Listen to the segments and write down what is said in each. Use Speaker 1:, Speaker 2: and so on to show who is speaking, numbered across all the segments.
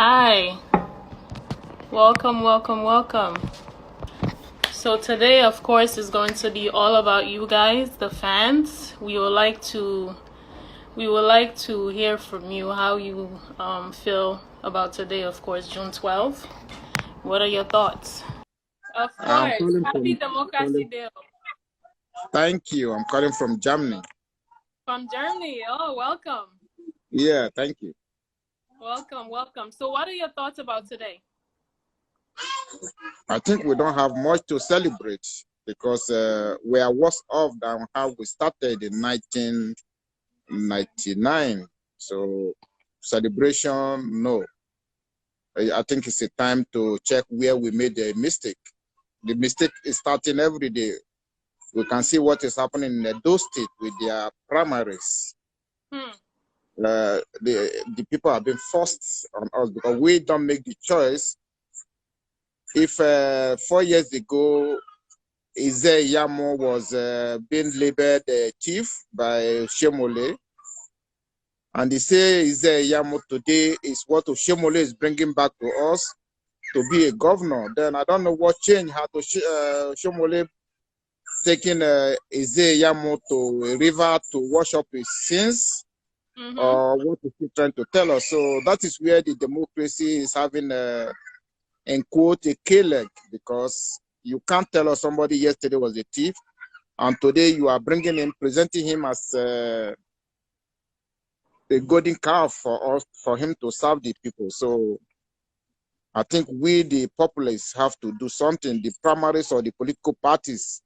Speaker 1: Hi, welcome, welcome, welcome. So today, of course, is going to be all about you guys, the fans. We would like to hear from you how you feel about today, of course, June 12th. What are your thoughts? Of
Speaker 2: I'm
Speaker 1: course,
Speaker 2: calling
Speaker 1: Happy
Speaker 2: from
Speaker 1: Democracy
Speaker 2: calling.
Speaker 1: Day
Speaker 2: Thank you. I'm calling from Germany.
Speaker 1: from Germany. Oh, welcome,
Speaker 2: Yeah, thank you.
Speaker 1: welcome, welcome. So, what are your thoughts about today?
Speaker 2: I think we don't have much to celebrate because we are worse off than how we started in 1999. So celebration, no. I think it's a time to check where we made a mistake. The mistake is starting every day. We can see what is happening in those states with their primaries.
Speaker 1: Hmm.
Speaker 2: The people have been forced on us because we don't make the choice. If 4 years ago Ize Yamo was being labeled chief by Shemole, and they say Ize Yamo today is what Shemole is bringing back to us to be a governor, then I don't know what change had to Shemole taking Ize Yamo to a river to wash up his sins, or what is he trying to tell us? So that is where the democracy is having in quote a K-leg, because you can't tell us somebody yesterday was a thief and today you are bringing him, presenting him as a golden calf for us, for him to serve the people. So I think we, the populace, have to do something. The primaries or the political parties,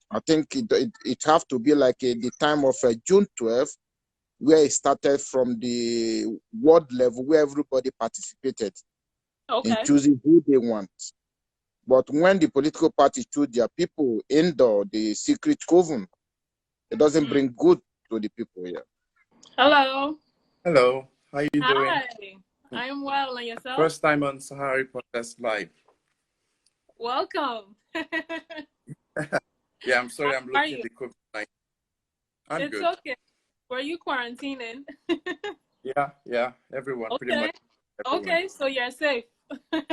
Speaker 2: I think it have to be like the time of June 12th, where it started from the world level, where everybody participated in
Speaker 1: Okay.
Speaker 2: choosing who they want. But when the political parties choose their people indoor, the secret coven, it doesn't bring good to the people here.
Speaker 1: Hello.
Speaker 3: Hello, how you doing?
Speaker 1: Hi. I am well, and yourself?
Speaker 3: First time on Sahari Podcast Live.
Speaker 1: Welcome.
Speaker 3: Yeah, I'm sorry, I'm
Speaker 1: How are
Speaker 3: looking
Speaker 1: you?
Speaker 3: the COVID-19. I'm
Speaker 1: It's
Speaker 3: good.
Speaker 1: okay. Were you quarantining?
Speaker 3: Yeah, everyone, pretty
Speaker 1: Okay.
Speaker 3: much everyone.
Speaker 1: Okay, so you're safe.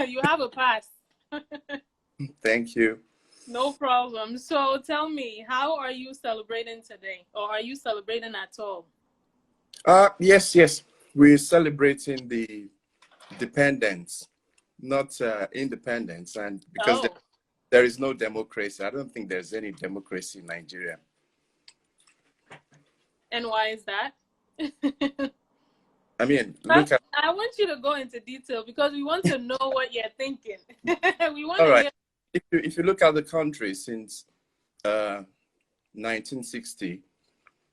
Speaker 1: You have a pass.
Speaker 3: Thank you.
Speaker 1: No problem. So tell me, how are you celebrating today? Or are you celebrating at all?
Speaker 3: Yes, we're celebrating the dependence, not independence, and because
Speaker 1: Oh,
Speaker 3: there is no democracy, I don't think there's any democracy in Nigeria.
Speaker 1: and why is that?
Speaker 3: I mean,
Speaker 1: But
Speaker 3: look at,
Speaker 1: I want you to go into detail because we want to know what you're thinking. We want
Speaker 3: all
Speaker 1: to
Speaker 3: right,
Speaker 1: hear.
Speaker 3: if you look at the country since 1960,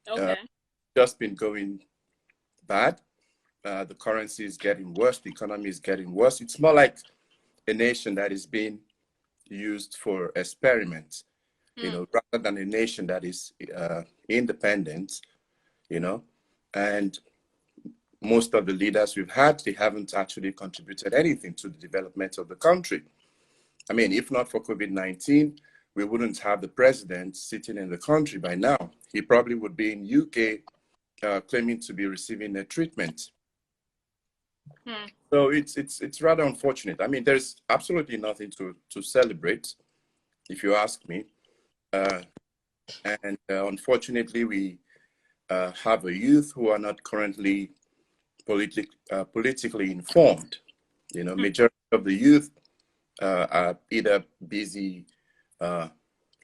Speaker 3: uh,
Speaker 1: Okay.
Speaker 3: just been going bad. The currency is getting worse. The economy is getting worse. It's more like a nation that is being used for experiments, rather than a nation that is independent, you know. And most of the leaders we've had, they haven't actually contributed anything to the development of the country. I mean, if not for COVID-19, we wouldn't have the president sitting in the country by now. He probably would be in UK claiming to be receiving a treatment. So it's rather unfortunate. I mean, there's absolutely nothing to celebrate, if you ask me. And unfortunately, we have a youth who are not currently politically informed. Majority of the youth are either busy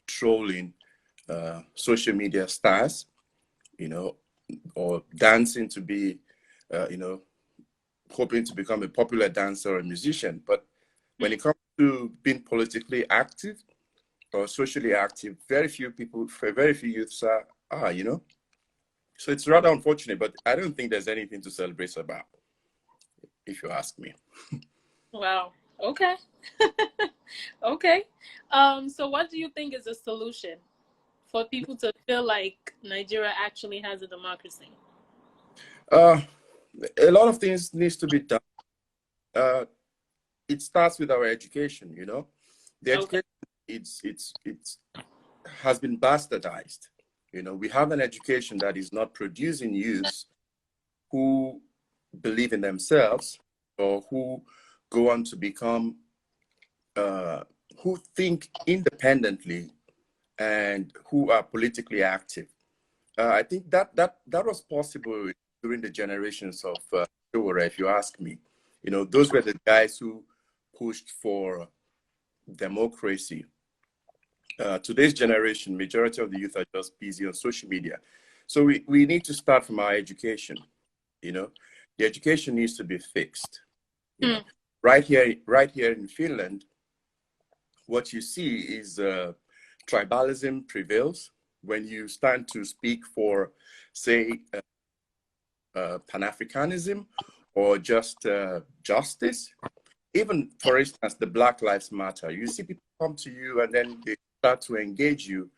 Speaker 3: trolling social media stars, or dancing to be, hoping to become a popular dancer or a musician. But when it comes to being politically active or socially active, very few people, very few youths are. So it's rather unfortunate, but I don't think there's anything to celebrate about, if you ask me.
Speaker 1: Wow. Okay. Okay. So what do you think is the solution for people to feel like Nigeria actually has a democracy?
Speaker 3: A lot of things needs to be done. It starts with our education. The
Speaker 1: Okay.
Speaker 3: education it's has been bastardized. We have an education that is not producing youths who believe in themselves or who go on to become, who think independently and who are politically active. I think that was possible during the generations of Shura, if you ask me. You know, those were the guys who pushed for democracy. Today's generation, majority of the youth are just busy on social media. So we need to start from our education. You know, the education needs to be fixed. You know, right here in Finland, what you see is tribalism prevails when you stand to speak for, say, Pan-Africanism or just justice. Even, for instance, the Black Lives Matter. You see people come to you and then they start to engage you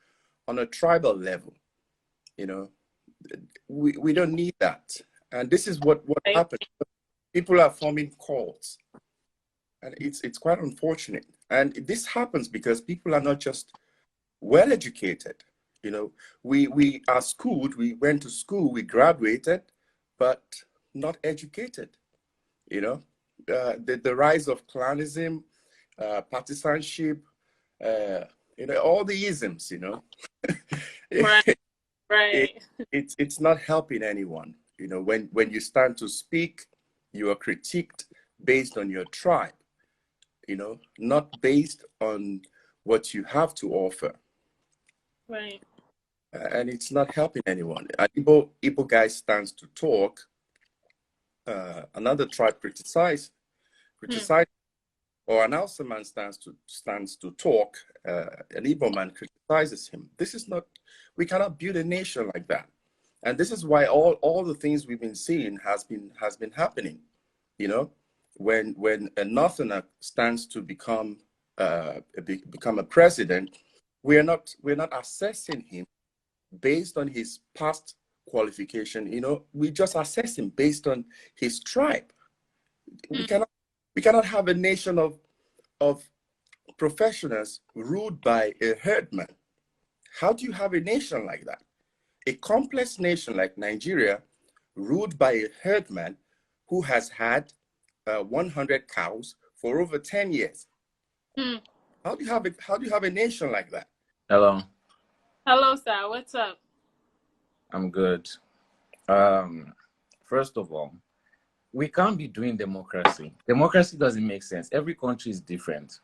Speaker 3: on a tribal level. You know, we don't need that. And this is what happens. People are forming cults. And it's quite unfortunate. And this happens because people are not just well educated. You know, we are schooled, we went to school, we graduated, but not educated. You know, the rise of clanism, partisanship, you know, all the isms, you know.
Speaker 1: Right.
Speaker 3: It's not helping anyone. You know, when you stand to speak, you are critiqued based on your tribe, you know, not based on what you have to offer.
Speaker 1: Right.
Speaker 3: And it's not helping anyone. An Igbo guy stands to talk, another tribe criticize, or an Hausa man stands to talk, an Igbo man criticizes him. This is not, we cannot build a nation like that. And this is why all the things we've been seeing has been happening. You know, when a Northerner stands to become a president, we're not assessing him based on his past qualification. You know, we just assess him based on his tribe. We cannot have a nation of professionals ruled by a herdman. How do you have a nation like that? A complex nation like Nigeria, ruled by a herdman who has had 100 cows for over 10 years. How do you have a nation like that?
Speaker 4: Hello.
Speaker 1: Hello, sir. What's up?
Speaker 4: I'm good. First of all, we can't be doing democracy. Democracy doesn't make sense. Every country is different.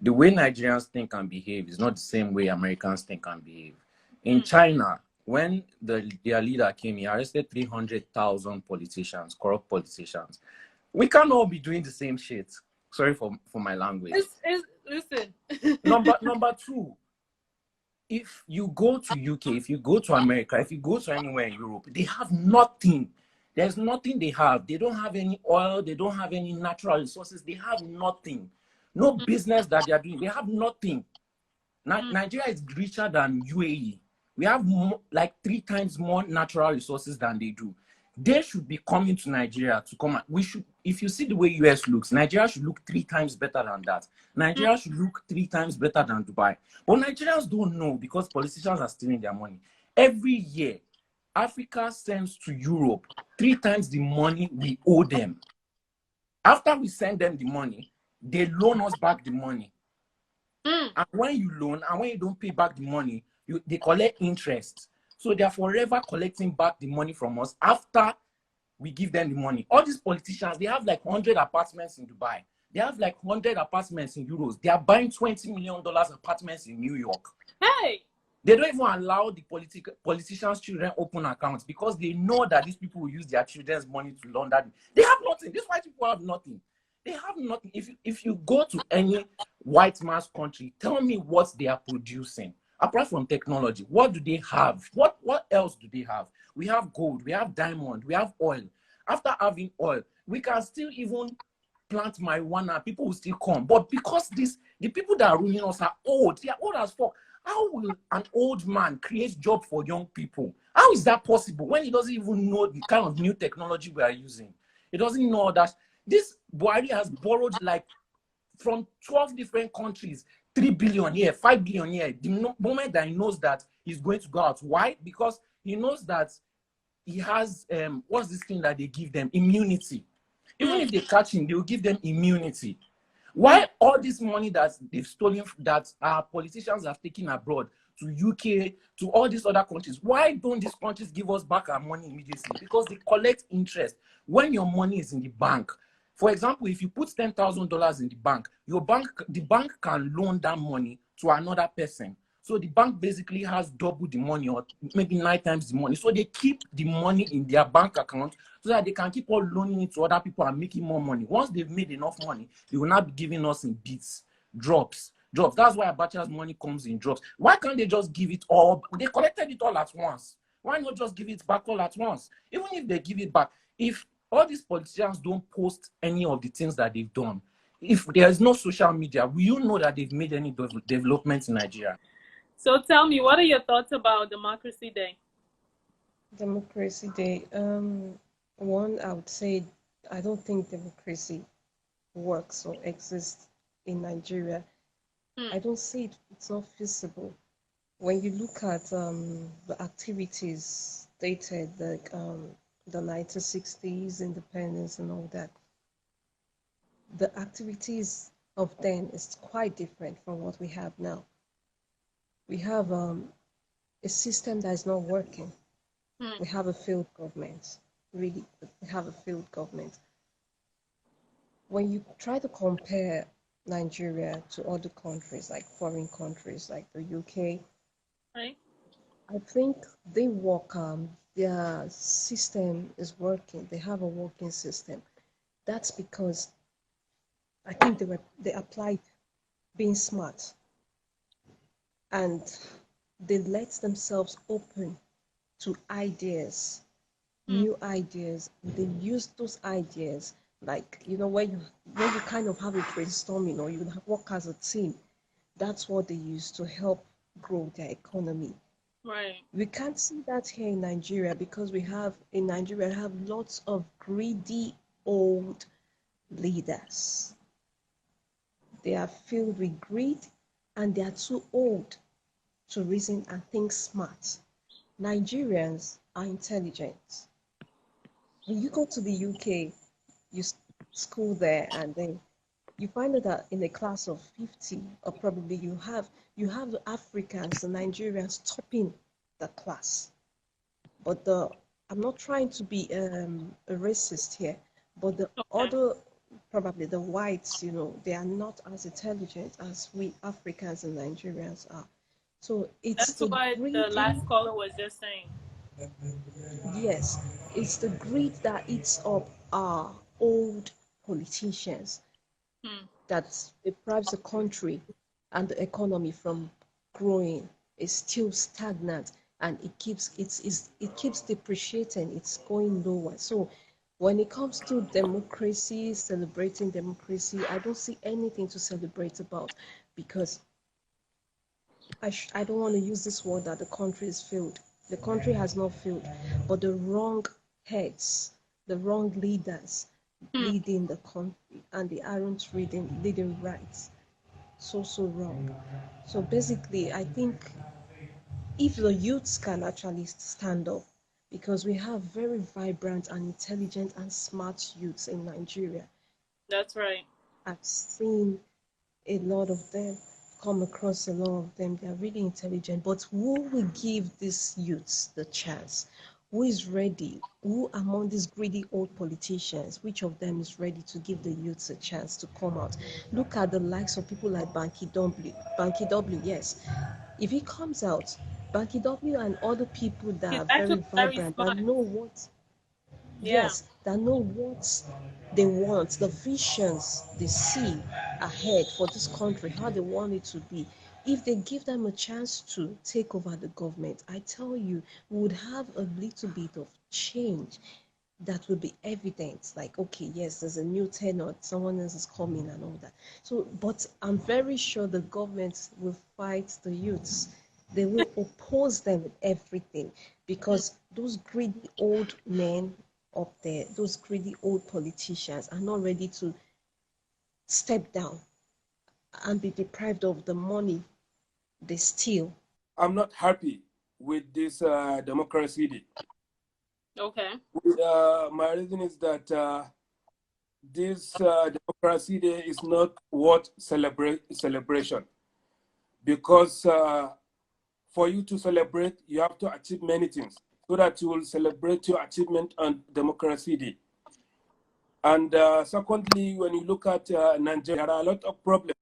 Speaker 4: The way Nigerians think and behave is not the same way Americans think and behave. In China, when their leader came, he arrested 300,000 politicians, corrupt politicians. We can't all be doing the same shit. Sorry for my language.
Speaker 1: Listen.
Speaker 4: Number two, if you go to UK, if you go to America, if you go to anywhere in Europe, they have nothing. There's nothing they have. They don't have any oil. They don't have any natural resources. They have nothing. No business that they are doing. They have nothing. Nigeria is richer than UAE. We have like 3 times more natural resources than they do. They should be coming to Nigeria to come. We should, if you see the way US looks, Nigeria should look 3 times better than that. Nigeria should look 3 times better than Dubai. But Nigerians don't know because politicians are stealing their money. Every year, Africa sends to Europe 3 times the money we owe them. After we send them the money, they loan us back the money. And when you loan and when you don't pay back the money, they collect interest. So they are forever collecting back the money from us after we give them the money. All these politicians, they have like 100 apartments in Dubai. They have like 100 apartments in euros. They are buying $20 million apartments in New York.
Speaker 1: Hey!
Speaker 4: They don't even allow the politicians' children open accounts because they know that these people will use their children's money to launder. They have nothing. These white people have nothing. They have nothing. If you go to any white man's country, tell me what they are producing. Apart from technology, what do they have? What else do they have? We have gold, we have diamond, we have oil. After having oil, we can still even plant marijuana. People will still come. But because the people that are ruling us are old, they are old as fuck. How will an old man create job for young people? How is that possible when he doesn't even know the kind of new technology we are using? He doesn't know that this Buhari has borrowed like from 12 different countries, 3 billion here, 5 billion here. The moment that he knows that he's going to go out. Why? Because he knows that he has, what's this thing that they give them? Immunity. Even if they catch him, they will give them immunity. Why all this money that they've stolen, that our politicians have taken abroad to UK, to all these other countries, why don't these countries give us back our money immediately? Because they collect interest when your money is in the bank. For example, if you put $10,000 in the bank, the bank can loan that money to another person. So the bank basically has double the money, or maybe 9 times the money. So they keep the money in their bank account so that they can keep on loaning it to other people and making more money. Once they've made enough money, they will not be giving us in bits, drops. That's why Abacha's money comes in drops. Why can't they just give it all? They collected it all at once. Why not just give it back all at once? Even if they give it back, if all these politicians don't post any of the things that they've done, if there's no social media, will you know that they've made any developments in Nigeria?
Speaker 1: So tell me, what are your thoughts about Democracy Day?
Speaker 5: Democracy Day. One, I would say I don't think democracy works or exists in Nigeria. I don't see it. It's not feasible. When you look at the activities dated, like the 1960s, independence and all that, the activities of then is quite different from what we have now. We have a system that is not working. We have a failed government. Really, we have a failed government. When you try to compare Nigeria to other countries, like foreign countries, like the UK,
Speaker 1: Right.
Speaker 5: I think they work. Their system is working. They have a working system. That's because I think they applied being smart, and they let themselves open to ideas, new ideas. They use those ideas, like when you kind of have a brainstorming or you work as a team. That's what they use to help grow their economy.
Speaker 1: Right.
Speaker 5: We can't see that here in Nigeria because we have lots of greedy old leaders. They are filled with greed and they are too old to reason and think smart. Nigerians are intelligent. When you go to the UK, you school there, and then you find out that in a class of 50, or probably you have the Africans, the Nigerians topping the class. But I'm not trying to be a racist here, but the other, probably the whites, they are not as intelligent as we Africans and Nigerians are. So it's
Speaker 1: That's
Speaker 5: the
Speaker 1: what
Speaker 5: greed.
Speaker 1: the last caller was just saying.
Speaker 5: Yes, it's the greed that eats up our old politicians that deprives the country and the economy from growing. It's still stagnant, and it keeps depreciating. It's going lower. So when it comes to democracy, celebrating democracy, I don't see anything to celebrate about, because I don't want to use this word that the country is failed. The country has not failed, but the wrong heads, the wrong leaders leading the country, and they aren't leading right. So wrong. So basically, I think if the youths can actually stand up, because we have very vibrant and intelligent and smart youths in Nigeria.
Speaker 1: That's right.
Speaker 5: I've seen a lot of them, come across a lot of them. They are really intelligent, but who will give these youths the chance? Who is ready? Who among these greedy old politicians, which of them is ready to give the youths a chance to come out? Look at the likes of people like Banky W. Banky W, yes. If he comes out, Banky W and other people that
Speaker 1: He's
Speaker 5: are very
Speaker 1: actually very
Speaker 5: vibrant, that
Speaker 1: smart.
Speaker 5: know what
Speaker 1: Yeah.
Speaker 5: yes, that know what they want, the visions they see ahead for this country, how they want it to be. If they give them a chance to take over the government, I tell you, we would have a little bit of change that will be evident. Like, okay, yes, there's a new tenor, someone else is coming and all that. So, but I'm very sure the government will fight the youths. They will oppose them with everything, because those greedy old men up there, those greedy old politicians are not ready to step down and be deprived of the money they steal.
Speaker 6: I'm not happy with this democracy day.
Speaker 1: Okay.
Speaker 6: My reason is that this Democracy Day is not worth celebration, because for you to celebrate, you have to achieve many things so that you will celebrate your achievement on Democracy Day. And secondly, when you look at Nigeria, there are a lot of problems.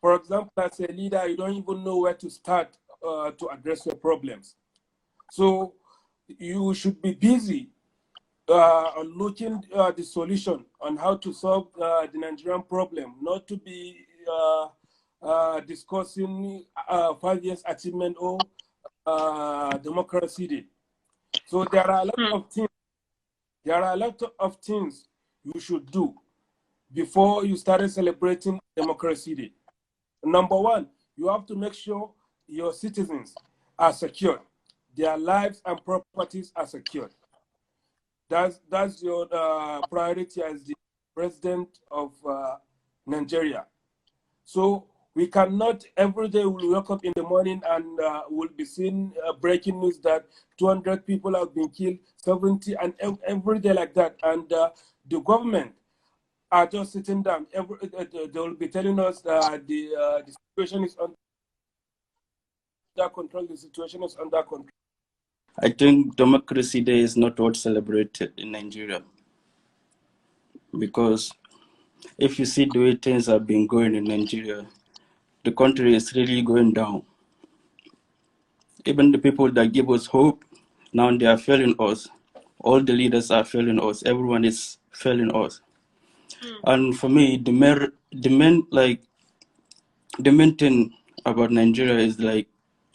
Speaker 6: For example, as a leader, you don't even know where to start to address your problems. So you should be busy on looking the solution on how to solve the Nigerian problem, not to be discussing 5 years achievement or Democracy Day. So there are a lot of things. There are a lot of things you should do before you start celebrating Democracy Day. Number one, you have to make sure your citizens are secured. Their lives and properties are secured. That's your priority as the president of Nigeria. So we cannot every day we'll wake up in the morning and we'll be seeing breaking news that 200 people have been killed, 70, and every day like that. And the government are just sitting down. They will be telling us the situation is under control. The situation is under control.
Speaker 4: I think Democracy Day is not what's celebrated in Nigeria, because if you see the way things have been going in Nigeria, the country is really going down. Even the people that give us hope, now they are failing us. All the leaders are failing us. Everyone is failing us. And for me, the main thing about Nigeria is like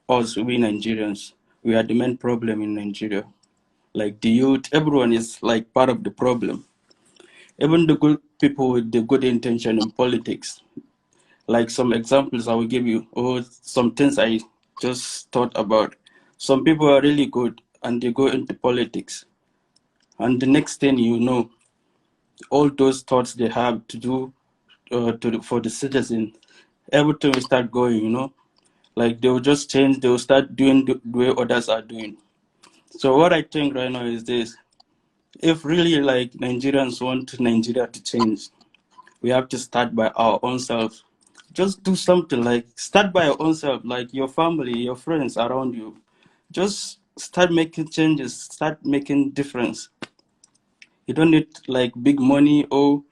Speaker 4: us, we Nigerians. We are the main problem in Nigeria. Like the youth, everyone is like part of the problem. Even the good people with the good intention in politics. Like some examples I will give you, or some things I just thought about. Some people are really good and they go into politics. And the next thing you know, all those thoughts they have to do for the citizen, everything will start going, like they will just change, they will start doing the way others are doing. So what I think right now is this: if really like Nigerians want Nigeria to change, we have to start by our own self. Just do something, like start by your own self, like your family, your friends around you. Just start making changes, start making difference. You don't need like big money or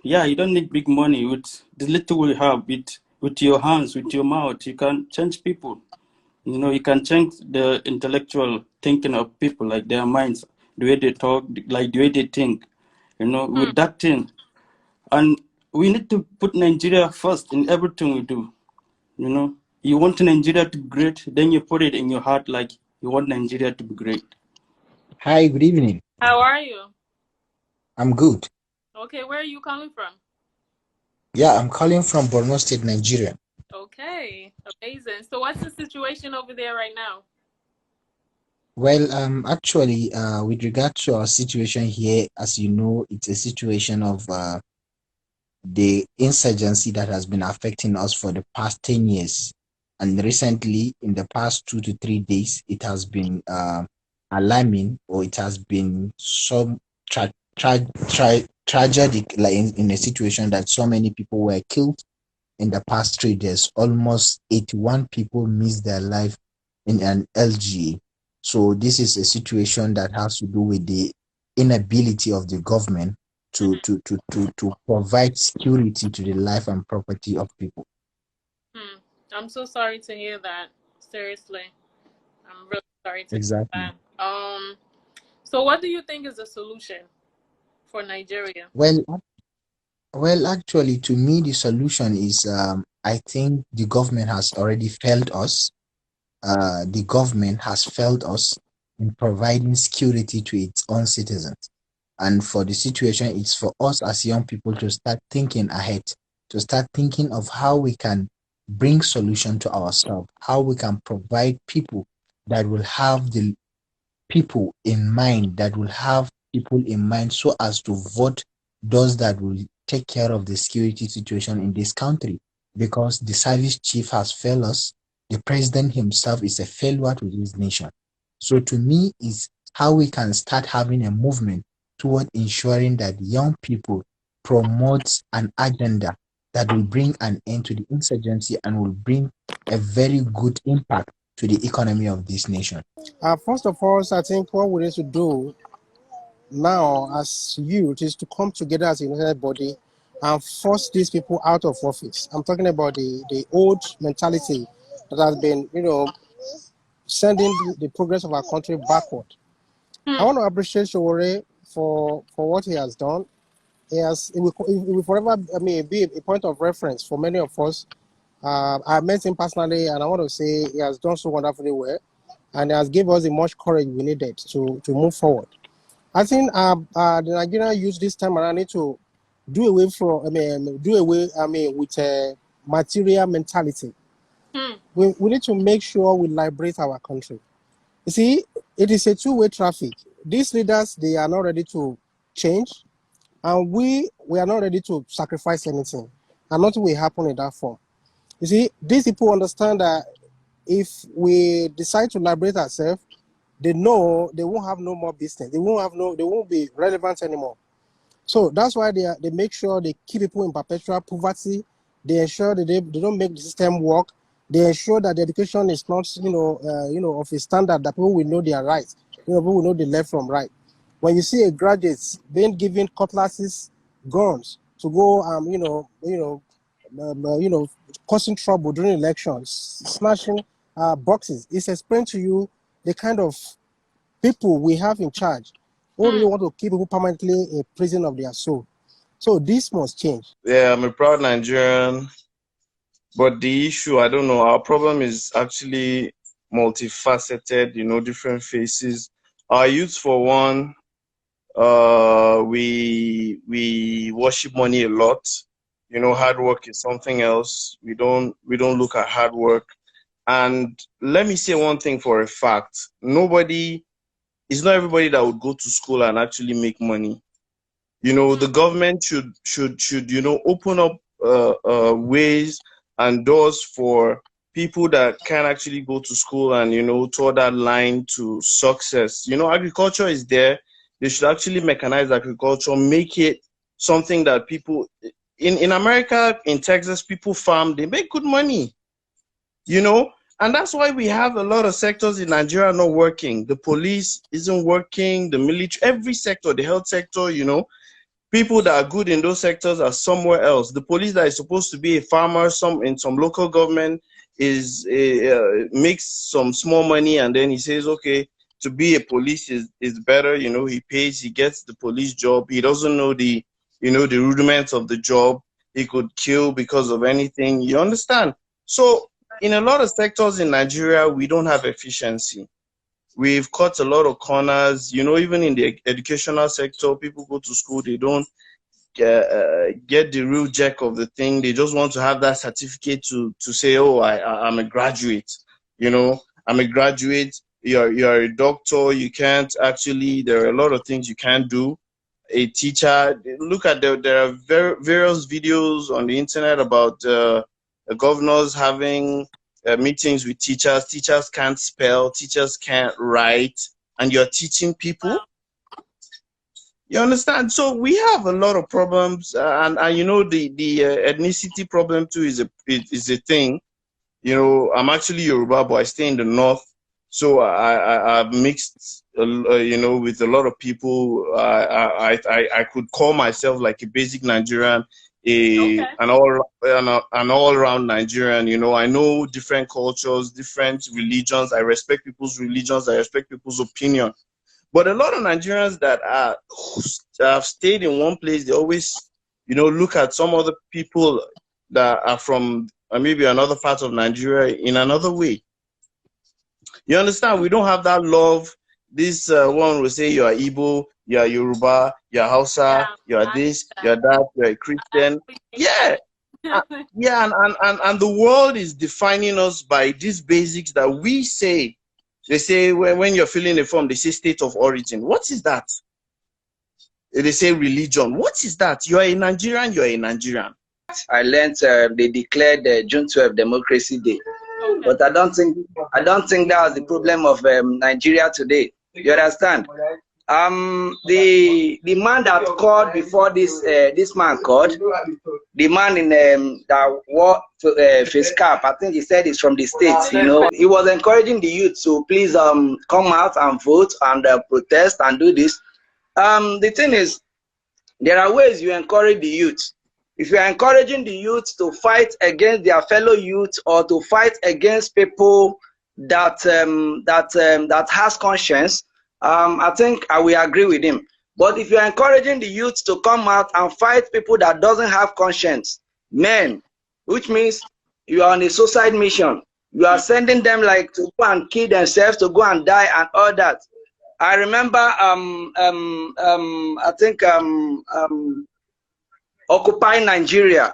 Speaker 4: you don't need big money. With the little you have, with your hands, with your mouth, you can change people. You can change the intellectual thinking of people, like their minds, the way they talk, like the way they think, with that thing. And we need to put Nigeria first in everything we do. You want Nigeria to be great, then you put it in your heart, like you want Nigeria to be great.
Speaker 7: Hi, good evening.
Speaker 1: How are you?
Speaker 7: I'm good.
Speaker 1: Okay, where are you calling from?
Speaker 7: Yeah, I'm calling from Borno State, Nigeria.
Speaker 1: Okay, amazing. So what's the situation over there right now?
Speaker 7: Well, actually, with regard to our situation here, as you know, it's a situation of the insurgency that has been affecting us for the past 10 years. And recently, in the past 2 to 3 days, it has been alarming, or it has been some tragic, like in a situation that so many people were killed. In the past 3 days, almost 81 people missed their life in an LGA. So this is a situation that has to do with the inability of the government to provide security to the life and property of people.
Speaker 1: I'm so sorry to hear that. Seriously, I'm really sorry to
Speaker 7: Exactly.
Speaker 1: hear that. So what do you think is the solution for Nigeria?
Speaker 7: Well, actually, to me, the solution is I think the government has already failed us. The government has failed us in providing security to its own citizens. And for the situation, it's for us as young people to start thinking ahead, to start thinking of how we can bring solution to ourselves, how we can provide people that will have the people in mind, that will have people in mind so as to vote those that will take care of the security situation in this country. Because the service chief has failed us, the president himself is a failure to this nation. So to me, is how we can start having a movement toward ensuring that young people promote an agenda that will bring an end to the insurgency and will bring a very good impact to the economy of this nation?
Speaker 8: First of all, I think what we need to do now as youth is to come together as a united body and force these people out of office. I'm talking about the old mentality that has been, sending the progress of our country backward. I want to appreciate Showore for what he has done. It will forever, be a point of reference for many of us. I met him personally, and I want to say he has done so wonderfully well, and he has given us the much courage we needed to move forward. I think the Nigerian youth this time around need to do away with material mentality. We need to make sure we liberate our country. You see, it is a two-way traffic. These leaders, they are not ready to change, and we are not ready to sacrifice anything, and nothing will happen in that form. You see, these people understand that if we decide to liberate ourselves, they know they won't have no more business. They won't be relevant anymore. So that's why they make sure they keep people in perpetual poverty. They ensure that they don't make the system work. They ensure that the education is not, of a standard that people will know their rights. People will know the left from right. When you see a graduate being given cutlasses, guns to go, causing trouble during elections, smashing boxes, it's explained to you the kind of people we have in charge who really want to keep people permanently in prison of their soul. So this must change.
Speaker 9: Yeah, I'm a proud Nigerian, but the issue, I don't know, our problem is actually multifaceted, different faces. Our youth, for one, we worship money a lot. Hard work is something else. We don't look at hard work. And let me say one thing for a fact. It's not everybody that would go to school and actually make money. The government should open up ways and doors for people that can actually go to school and, toward that line to success. Agriculture is there. They should actually mechanize agriculture, make it something that people in America, in Texas, people farm, they make good money, and that's why we have a lot of sectors in Nigeria not working. The police isn't working, the military, every sector, the health sector, people that are good in those sectors are somewhere else. The police that is supposed to be a farmer, in some local government is makes some small money, and then he says, okay, to be a police is better. He pays, he gets the police job. He doesn't know the rudiments of the job. He could kill because of anything. You understand? So in a lot of sectors in Nigeria, we don't have efficiency. We've cut a lot of corners. Even in the educational sector, people go to school, they don't get the real jack of the thing. They just want to have that certificate to say, oh, I'm a graduate. I'm a graduate. You're a doctor. You can't actually, there are a lot of things you can't do. A teacher, look at there are various videos on the internet about governors having meetings with teachers. Teachers can't spell, teachers can't write, and you're teaching people. You understand? So we have a lot of problems, and the ethnicity problem too is a thing. I'm actually Yoruba, but I stay in the north, so I've mixed, with a lot of people. I could call myself like a basic Nigerian, an all-around Nigerian. I know different cultures, different religions. I respect people's religions. I respect people's opinion. But a lot of Nigerians that have stayed in one place, they always, look at some other people that are from maybe another part of Nigeria in another way. You understand? We don't have that love. This one will say you are Igbo, you are Yoruba, you are Hausa, you are this, you are that, you are a Christian. Yeah. And the world is defining us by these basics that we say. They say when you're filling a form, they say state of origin. What is that? They say religion. What is that? You are a Nigerian, you are a Nigerian.
Speaker 10: I learned they declared June 12 Democracy Day. Okay. But I don't think that was the problem of Nigeria today. You understand? the man that called before this man called, the man in that wore face cap, I think he said he's from the States. You know, he was encouraging the youth to please come out and vote and protest and do this. The thing is, there are ways you encourage the youth. If you are encouraging the youth to fight against their fellow youth or to fight against people that that has conscience, I think I will agree with him. But if you are encouraging the youth to come out and fight people that doesn't have conscience, men, which means you are on a suicide mission, you are sending them like to go and kill themselves, to go and die and all that. I remember I think Occupy Nigeria.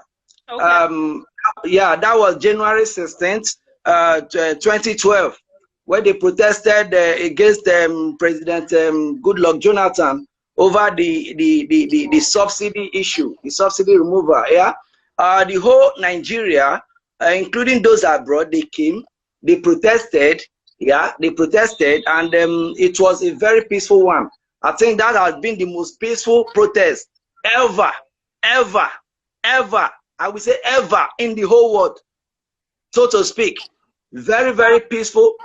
Speaker 10: Okay. Yeah, that was January 16th, 2012, where they protested against President Goodluck Jonathan over the subsidy issue, the subsidy removal. Yeah, the whole Nigeria, including those abroad, they came, they protested. Yeah, they protested, and it was a very peaceful one. I think that has been the most peaceful protest ever, ever, ever. I would say ever in the whole world, so to speak. Very, very peaceful.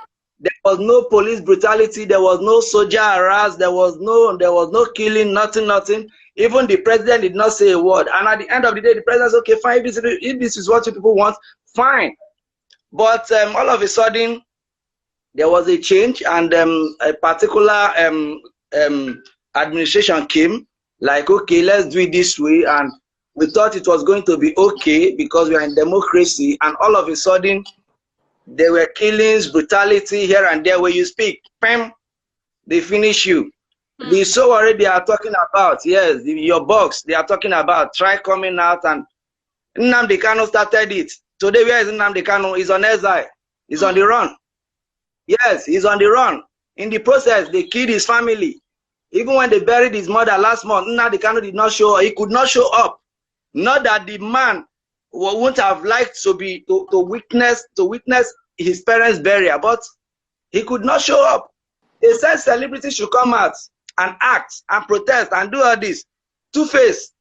Speaker 10: There was no police brutality. There was no soldier harass. There was no killing. Nothing. Even the president did not say a word. And at the end of the day, the president said, "Okay, fine. If this is what you people want, fine." But all of a sudden, there was a change, and a particular administration came, like, okay, let's do it this way, and we thought it was going to be okay because we are in democracy, and all of a sudden, there were killings, brutality here and there. Where you speak, bam, they finish you. The so already they are talking about, yes, your box, they are talking about, try coming out, and Nnamdi Kanu started it. Today, where is Nnamdi Kanu? He's on exile. He's on the run. Yes, he's on the run. In the process, they killed his family. Even when they buried his mother last month, Nnamdi Kanu did not show up. He could not show up. Not that the man wouldn't have liked to witness his parents' burial, but he could not show up. They said celebrities should come out and act and protest and do all this. Two-Face,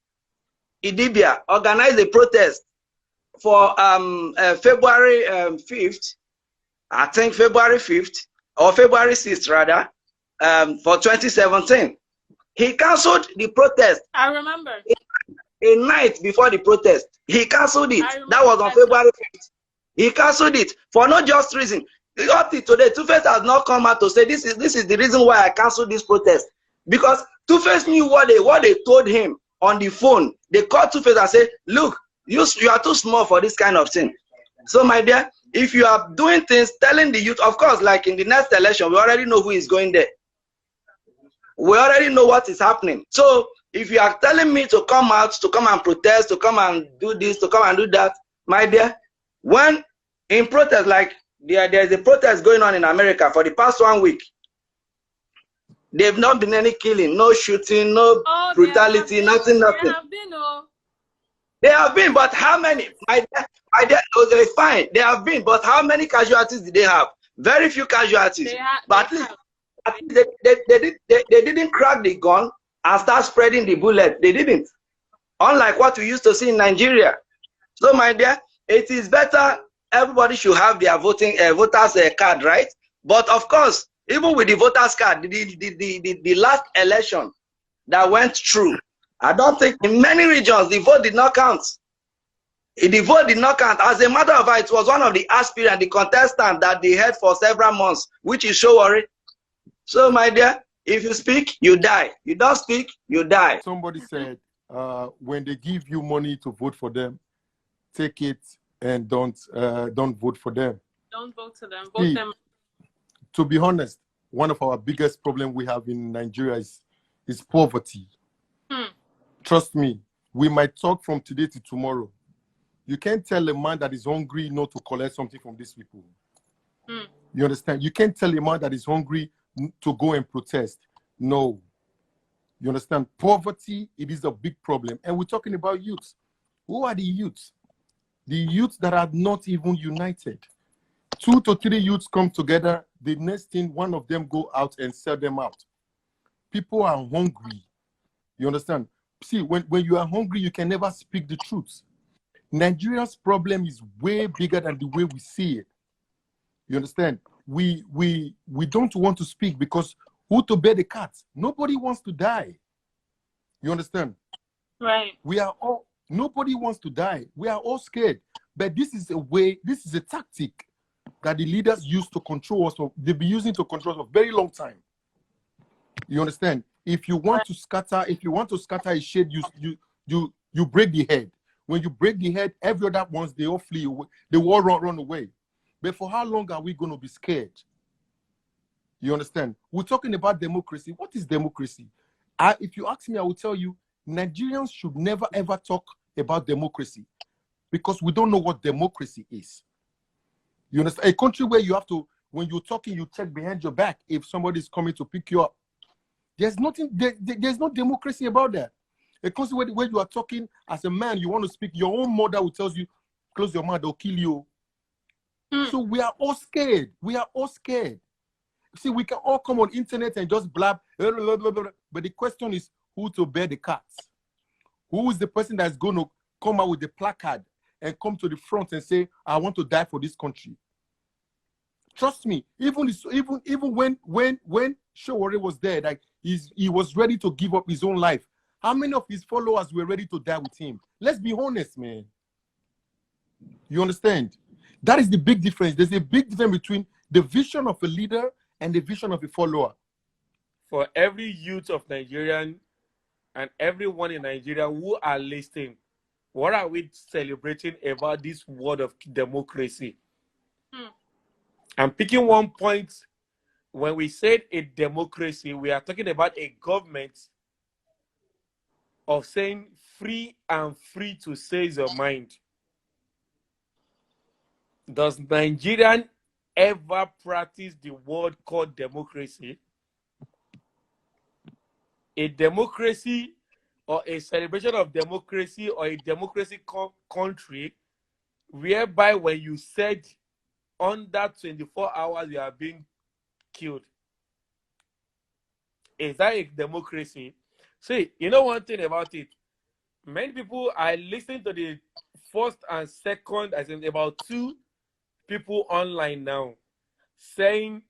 Speaker 10: Idibia organized a protest for February 5th. I think February 5th or February 6th rather, for 2017. He cancelled the protest.
Speaker 1: I remember.
Speaker 10: A night before the protest. He cancelled it. That was on February 5th. He cancelled it for no just reason. Up to today, Two-Face has not come out to say this is the reason why I cancelled this protest. Because Two-Face knew what they told him on the phone. They called Two-Face and said, look, you are too small for this kind of thing. So my dear, if you are doing things, telling the youth, of course, like in the next election, we already know who is going there. We already know what is happening. So if you are telling me to come out, to come and protest, to come and do this, to come and do that, my dear, when in protest, like there's a protest going on in America for the past 1 week, there have not been any killing, no shooting, no brutality, nothing.
Speaker 1: There have been,
Speaker 10: They have been, but how many? My dear, okay, fine, they have been, but how many casualties did they have? Very few casualties. But at least they didn't crack the gun and start spreading the bullet. They didn't. Unlike what we used to see in Nigeria. So, my dear, it is better everybody should have their voters card, right? But of course, even with the voters card, the last election that went through, I don't think in many regions the vote did not count. The vote did not count. As a matter of fact, it was one of the aspirants, the contestant that they had for several months, which is Showore. So, my dear, if you speak, you die. You don't speak, you die.
Speaker 6: Somebody said, when they give you money to vote for them, take it and don't vote for them.
Speaker 1: Don't vote to them. Vote them.
Speaker 6: To be honest, one of our biggest problems we have in Nigeria is poverty. Trust me, we might talk from today to tomorrow. You can't tell a man that is hungry not to collect something from these people. You understand? You can't tell a man that is hungry to go and protest. No. You understand? Poverty, it is a big problem. And we're talking about youth. Who are the youths? The youths that are not even united. 2 to 3 youths come together. The next thing, one of them go out and sell them out.
Speaker 11: people are hungry. You understand? See, when you are hungry, you can never speak the truth. Nigeria's problem is way bigger than the way we see it. You understand? We don't want to speak because who to bear the cat? Nobody wants to die. You understand?
Speaker 1: Right.
Speaker 11: Nobody wants to die. We are all scared. But this is a tactic that the leaders use to control us. They've been using to control us for a very long time. You understand? If you want to scatter a shade, you break the head. When you break the head, every other ones, they all flee away. They all run away. But for how long are we going to be scared? You understand? We're talking about democracy. What is democracy? If you ask me, I will tell you, Nigerians should never ever talk about democracy because we don't know what democracy is. You understand? A country where you have to, when you're talking, you check behind your back if somebody is coming to pick you up. There's nothing. There's no democracy about that. A country where you are talking as a man, you want to speak, your own mother will tell you, close your mouth, they'll kill you. So we are all scared. We are all scared. See, we can all come on internet and just blab, blah, blah, blah, blah, but the question is who to bear the cats? Who is the person that's going to come out with the placard and come to the front and say, I want to die for this country? Trust me, even when Showore was there, like he was ready to give up his own life. How many of his followers were ready to die with him? Let's be honest, man. You understand? That is the big difference. There's a big difference between the vision of a leader and the vision of a follower.
Speaker 6: For every youth of Nigerian and everyone in Nigeria who are listening, what are we celebrating about this word of democracy? I'm picking one point. When we said a democracy, we are talking about a government of saying free and free to say your mind. Does Nigerian ever practice the word called democracy? A democracy or a celebration of democracy or a democracy country whereby when you said under 24 hours you are being killed. Is that a democracy? See, you know one thing about it. Many people are listening to the first and second, I think about 2 people online now saying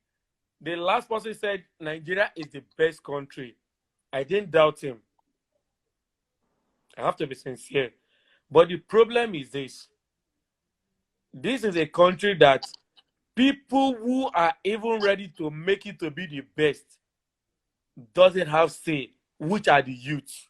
Speaker 6: the last person said Nigeria is the best country. I didn't doubt him. I have to be sincere. But the problem is this. This is a country that people who are even ready to make it to be the best doesn't have say, which are the youth.